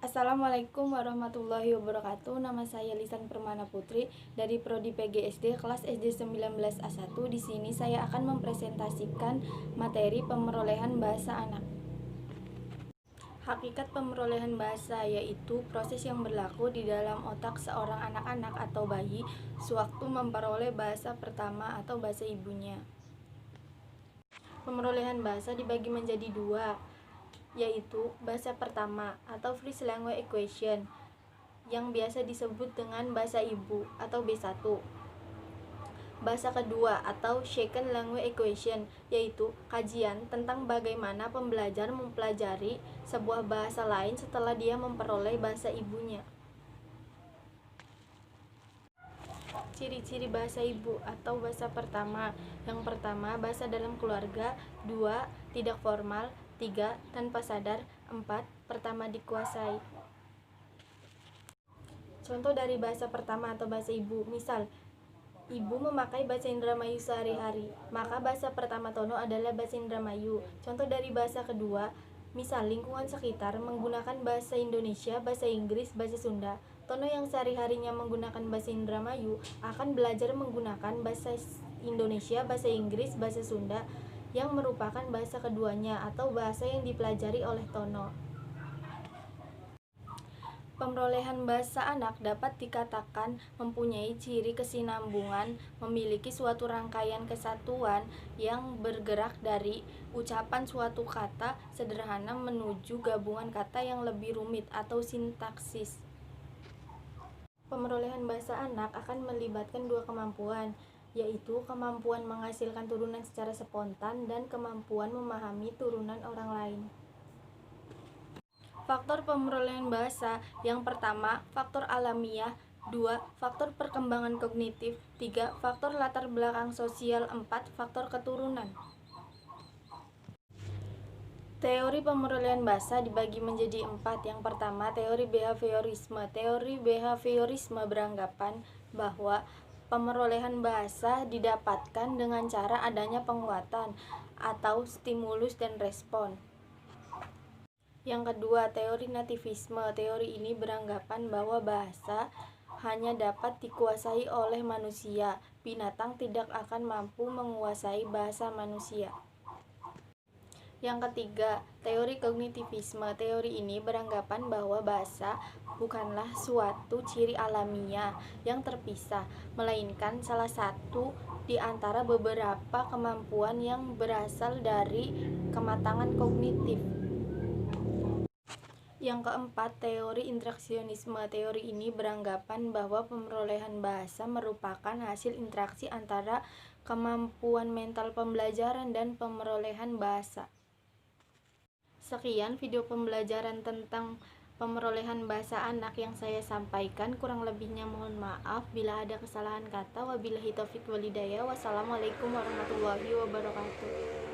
Assalamualaikum warahmatullahi wabarakatuh. Nama saya Lisan Permana Putri dari Prodi PGSD kelas SD 19A1. Di sini saya akan mempresentasikan materi pemerolehan bahasa anak. Hakikat pemerolehan bahasa yaitu proses yang berlaku di dalam otak seorang anak-anak atau bayi sewaktu memperoleh bahasa pertama atau bahasa ibunya. Pemerolehan bahasa dibagi menjadi dua, yaitu bahasa pertama atau First Language Acquisition yang biasa disebut dengan bahasa ibu atau B1. Bahasa kedua atau Second Language Acquisition yaitu kajian tentang bagaimana pembelajar mempelajari sebuah bahasa lain setelah dia memperoleh bahasa ibunya. Ciri-ciri bahasa ibu atau bahasa pertama. Yang pertama, bahasa dalam keluarga. 2. Tidak formal. 3. Tanpa sadar. 4. Pertama dikuasai. Contoh dari bahasa pertama atau bahasa ibu. Misal, ibu memakai bahasa Indramayu sehari-hari, maka bahasa pertama Tono adalah bahasa Indramayu. Contoh dari bahasa kedua, misal lingkungan sekitar menggunakan bahasa Indonesia, bahasa Inggris, bahasa Sunda. Tono yang sehari-harinya menggunakan bahasa Indramayu akan belajar menggunakan bahasa Indonesia, bahasa Inggris, bahasa Sunda yang merupakan bahasa keduanya atau bahasa yang dipelajari oleh Tono. Pemerolehan bahasa anak dapat dikatakan mempunyai ciri kesinambungan, memiliki suatu rangkaian kesatuan yang bergerak dari ucapan suatu kata sederhana menuju gabungan kata yang lebih rumit atau sintaksis. Pemerolehan bahasa anak akan melibatkan dua kemampuan, yaitu kemampuan menghasilkan turunan secara spontan dan kemampuan memahami turunan orang lain. Faktor pemerolehan bahasa. Yang pertama, faktor alamiah. 2. Faktor perkembangan kognitif. 3. Faktor latar belakang sosial. 4. Faktor keturunan. Teori pemerolehan bahasa dibagi menjadi 4. Yang pertama, teori behaviorisme. Teori behaviorisme beranggapan bahwa pemerolehan bahasa didapatkan dengan cara adanya penguatan atau stimulus dan respon. Yang kedua, teori nativisme. Teori ini beranggapan bahwa bahasa hanya dapat dikuasai oleh manusia. Binatang tidak akan mampu menguasai bahasa manusia. Yang ketiga, teori kognitivisme. Teori ini beranggapan bahwa bahasa bukanlah suatu ciri alamiah yang terpisah, melainkan salah satu di antara beberapa kemampuan yang berasal dari kematangan kognitif. Yang keempat, teori interaksionisme. Teori ini beranggapan bahwa pemerolehan bahasa merupakan hasil interaksi antara kemampuan mental pembelajaran dan pemerolehan bahasa. Sekian video pembelajaran tentang pemerolehan bahasa anak yang saya sampaikan. Kurang lebihnya mohon maaf bila ada kesalahan kata. Wabillahi taufiq walhidayah. Wassalamualaikum warahmatullahi wabarakatuh.